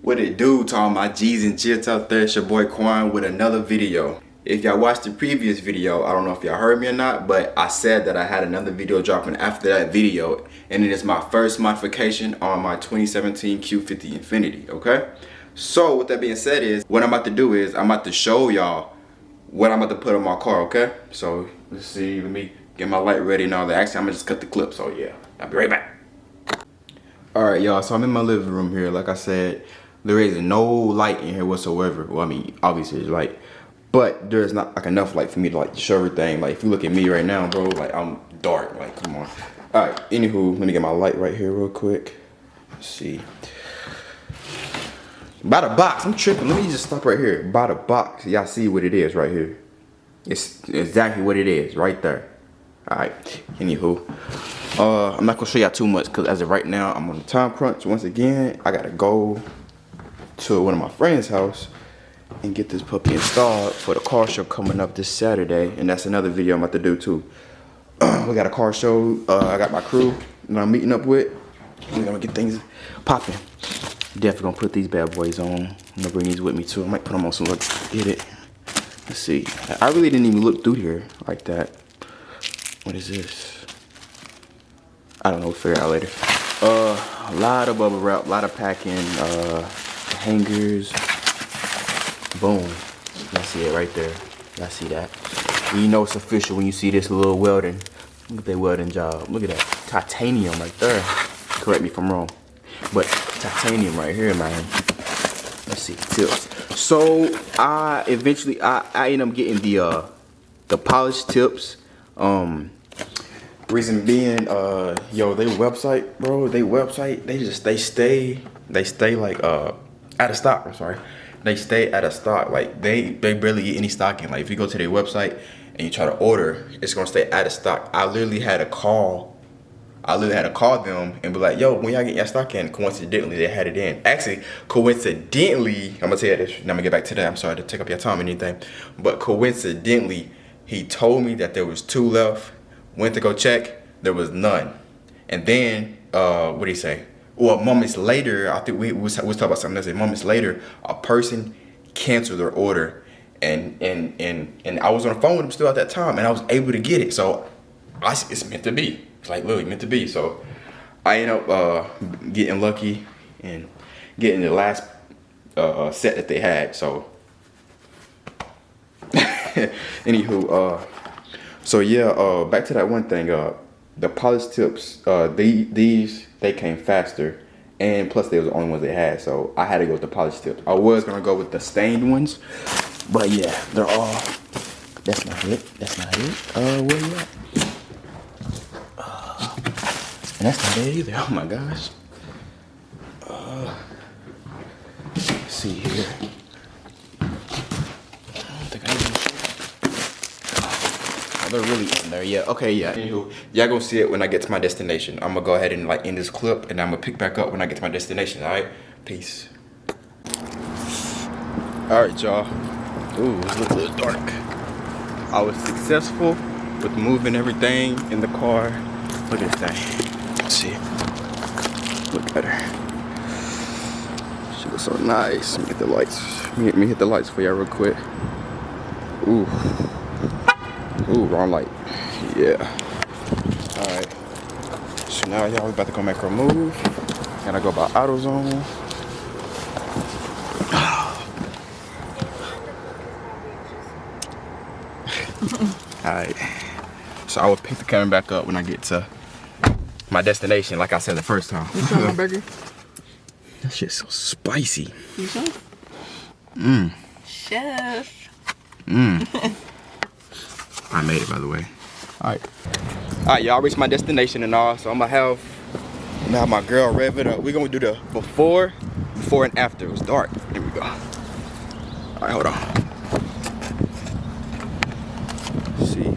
What it do to all my G's and Jits out there? It's your boy Quan with another video. If y'all watched the previous video, I don't know if y'all heard me or not, but I said that I had another video dropping after that video, and it is my first modification on my 2017 Q50 Infinity, okay? So with that being said is, what I'm about to do is, I'm about to show y'all what I'm about to put on my car, okay? So let's see, let me get my light ready and all that. Actually, I'm gonna just cut the clip, so yeah, I'll be right back. Alright y'all, so I'm in my living room here. Like I said, there is no light in here whatsoever. Well, I mean, obviously there's light, but there's not like enough light for me to like show everything. Like if you look at me right now, bro, like I'm dark, like come on. Alright, anywho, let me get my light right here real quick. Let's see. By the box, I'm tripping. Let me just stop right here. By the box, y'all see what it is right here. It's exactly what it is right there. Alright, anywho. I'm not gonna show y'all too much because as of right now, I'm on the time crunch. Once again, I gotta go to one of my friend's house and get this puppy installed for the car show coming up this Saturday, and that's another video I'm about to do too. We got a car show. I got my crew that I'm meeting up with. We're gonna get things popping. Definitely gonna put these bad boys on. I'm gonna bring these with me too. I might put them on so let's get it. Let's see. I really didn't even look through here like that. What is this? I don't know, we'll figure it out later. A lot of bubble wrap, a lot of packing, hangers. Boom. Y'all see it right there. Y'all see that. And you know it's official when you see this little welding. Look at that welding job. Look at that. Titanium right there. Correct me if I'm wrong. But titanium right here, man. Let's see the tips. So I eventually end up getting the polished tips. Reason being, yo, they website, bro, they stay like out of stock. I'm sorry, they stay out of stock. Like they barely get any stock in. Like if you go to their website and you try to order, it's gonna stay out of stock. I literally had to call them and be like, yo, when y'all get your stock in? Coincidentally, they had it in. Actually, coincidentally, I'm gonna tell you this. I'm gonna get back to that. I'm sorry to take up your time or anything, but coincidentally, he told me that there was 2 left. Went to go check, there was none. And then, what did he say? Well, moments later, I think we was talking about something else. Moments later, a person canceled their order, and I was on the phone with him still at that time, and I was able to get it. So, it's meant to be. It's like literally meant to be. So, I ended up getting lucky and getting the last set that they had. So, anywho, so yeah, back to that one thing. The polished tips, they came faster, and plus they was the only ones they had. So I had to go with the polished tips. I was gonna go with the stained ones, but yeah, they're all. That's not it. That's not it. Where you at? And that's not it either. Oh my gosh. Let's see here. They're really in there, yeah. Okay, yeah. Anywho, y'all gonna see it when I get to my destination. I'm gonna go ahead and like end this clip, and I'm gonna pick back up when I get to my destination. All right, peace. All right, y'all. Ooh, it's a little dark. I was successful with moving everything in the car. Look at this thing. Let's see. Look at her. She looks so nice. Let me hit the lights. Let me hit the lights for y'all real quick. Ooh. Ooh, wrong light. Yeah. Alright. So now y'all about to go make her move. And I go by AutoZone. Alright. So I will pick the camera back up when I get to my destination, like I said the first time. You trying my burger? That shit's so spicy. You sure? Mmm. Chef. Mmm. I made it, by the way. Alright, y'all reached my destination and all, so I'm gonna have now my girl rev it up. We're gonna do the before and after. It was dark. Here we go. Alright, hold on. Let's see.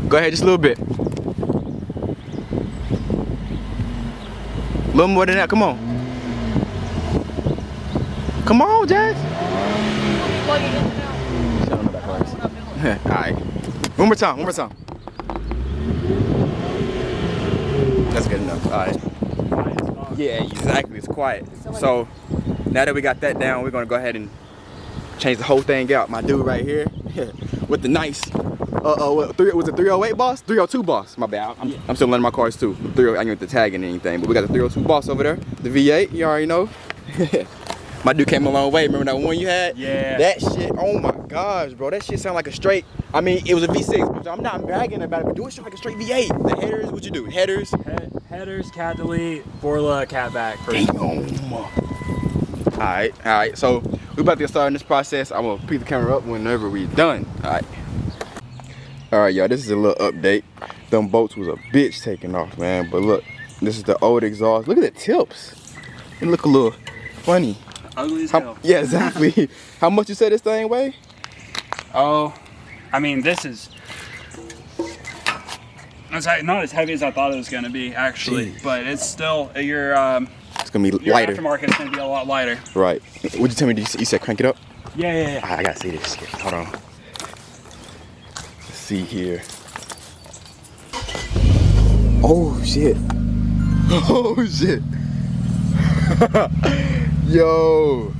Go ahead, just a little bit. A little more than that, come on. Come on, Jazz. Alright. One more time, one more time. That's good enough. All right. Yeah, exactly. It's quiet. So now that we got that down, we're gonna go ahead and change the whole thing out. My dude right here with the nice, was it 308 Boss? 302 Boss, my bad. I'm still learning my cars too. 30, I ain't with the tag and anything, but we got the 302 Boss over there. The V8, you already know. My dude came a long way. Remember that one you had? Yeah. That shit, oh my gosh, bro. That shit sound like a straight, I mean, it was a V6, but I'm not bragging about it, but do it sound like a straight V8. The headers, what'd you do? Headers? Headers, cat delete, Borla, cat back. Alright, so we about to get started in this process. I'm gonna pick the camera up whenever we're done. Alright, y'all, this is a little update. Them bolts was a bitch taking off, man. But look, this is the old exhaust. Look at the tips. They look a little funny. Ugly as hell. Yeah, exactly. How much you say this thing weigh? Oh, I mean, this is, it's not as heavy as I thought it was gonna be, actually. Jeez. But it's still, it's gonna be your lighter. Aftermarket is gonna be a lot lighter. Right. Would you tell me, you said crank it up? Yeah. I gotta see this shit. Hold on. Let's see here. Oh shit. Oh shit. Yo.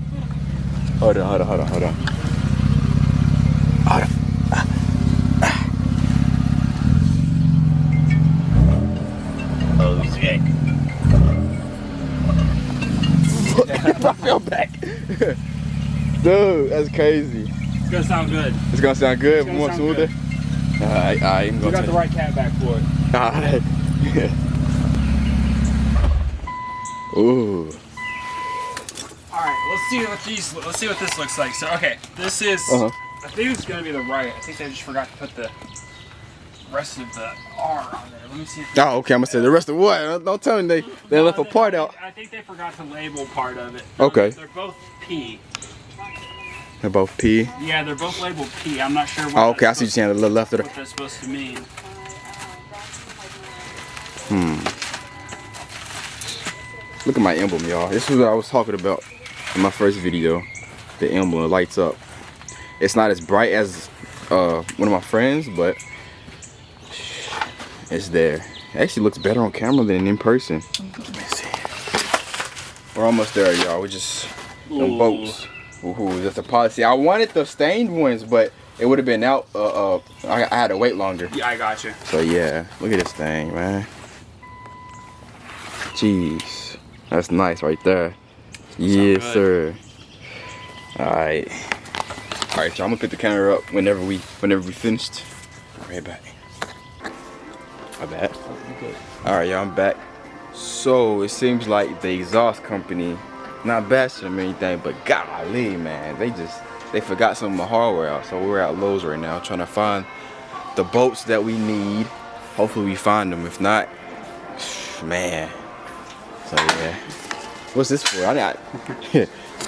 Hold on. Oh shit. I fell back. Dude, that's crazy. It's gonna sound good. It's gonna sound good, more smoother. Alright, you got the right cat back for it. Alright. Ooh. Alright, let's see what this looks like. So okay, this is I think it's gonna be the right. I think they just forgot to put the rest of the R on there. Let me see. Oh, okay, I'm gonna say the rest of what? Don't tell me they left a part out. I think they forgot to label part of it. Okay. They're both P. They're both P? Yeah, they're both labeled P. I'm not sure what oh, okay, I see you saying a little left of what that's supposed to mean. Look at my emblem, y'all. This is what I was talking about in my first video. The emblem lights up. It's not as bright as one of my friends, but it's there. It actually looks better on camera than in person. Let me see. We're almost there, y'all. We just them boats. Ooh, that's a policy. I wanted the stained ones, but it would have been out. I had to wait longer. Yeah, I got you. So yeah, look at this thing, man. Jeez, that's nice right there. Yes, sir. All right, y'all. I'm gonna put the camera up whenever we finished. Right back. My bad. All right, y'all. I'm back. So it seems like the exhaust company, not bashing them or anything, but golly, man, they forgot some of the hardware out. So we're at Lowe's right now trying to find the bolts that we need. Hopefully we find them. If not, man. So yeah. What's this for?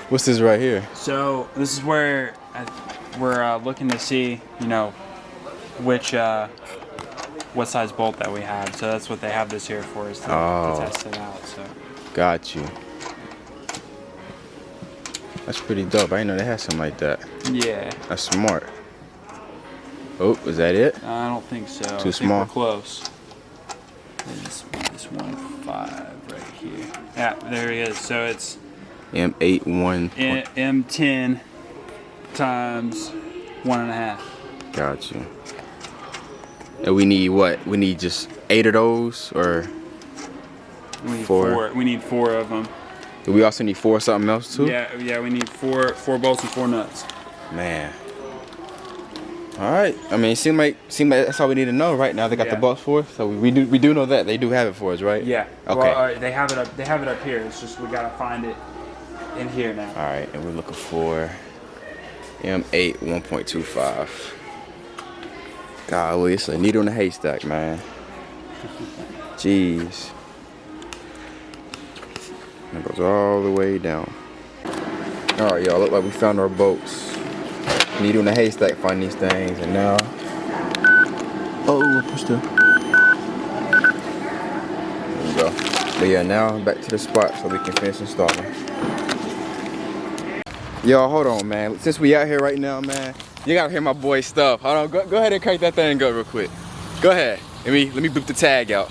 What's this right here? So this is where we're looking to see, you know, which what size bolt that we have. So that's what they have this here for, is to test it out. So. Got you. That's pretty dope. I didn't know they had something like that. Yeah. That's smart. Oh, is that it? I don't think so. Too small. We're close. This 1.5 right here. Yeah, there he is. So it's M8 M10 times 1.5. Got you. And we need what? We need just 8 of those, or we need 4? We need 4 of them. Do we also need 4 something else too? Yeah, we need 4 bolts and 4 nuts. Man. All right. I mean, seem like that's all we need to know right now. They got the bolts for us, so we do know that they do have it for us, right? Yeah. Okay. Well, they have it up. They have it up here. It's just we gotta find it in here now. All right, and we're looking for M8 1.25. Golly, it's a needle in a haystack, man. Jeez. It goes all the way down. All right, y'all. Look like we found our bolts. Needle in a haystack, find these things, and now. Oh, push the. There we go. But yeah, now back to the spot so we can finish installing. Yo, hold on, man. Since we out here right now, man, you gotta hear my boy's stuff. Hold on, go ahead and crank that thing up real quick. Go ahead. Let me boop the tag out.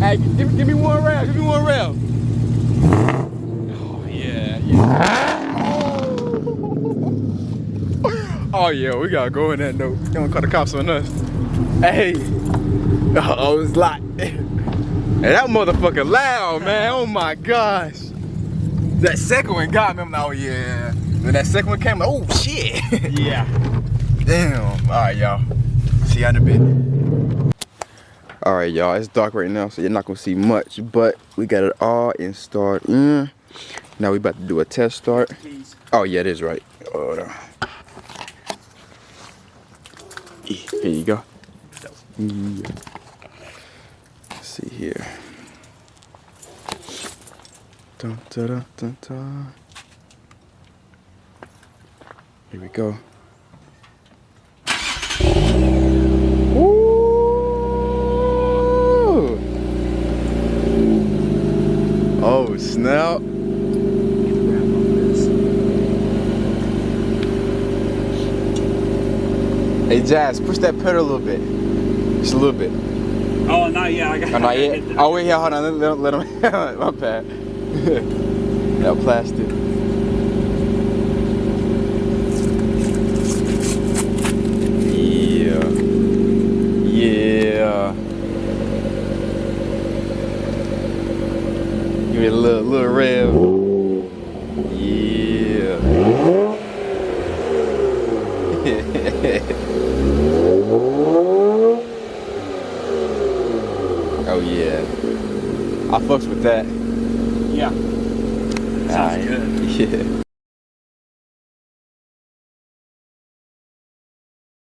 Hey, give me one round. Give me one round. Oh yeah, yeah. Oh yeah, we gotta go in that note. You don't call the cops on us. Hey. Oh, it's locked. Hey, that motherfucker loud, man. Oh my gosh. That second one got me. I'm like, oh yeah. Then that second one came, like, oh shit. Yeah. Damn. All right, y'all. See you in a bit. All right, y'all. It's dark right now, so you're not gonna see much, but we got it all installed in. Now we about to do a test start. Oh yeah, it is right. Hold on. Here you go. Yeah. Let's see here. Dun, dun, dun, dun, dun. Here we go. Ooh. Oh snap. Hey Jazz, push that pedal a little bit. Just a little bit. Oh, not yet. I got. Oh, not yet? Oh, wait, yeah, hold on. Let him. My bad. That plastic. Yeah. Yeah. Give it a little rev. Yeah. Oh yeah, I fucks with that. Yeah. Sounds good. Yeah.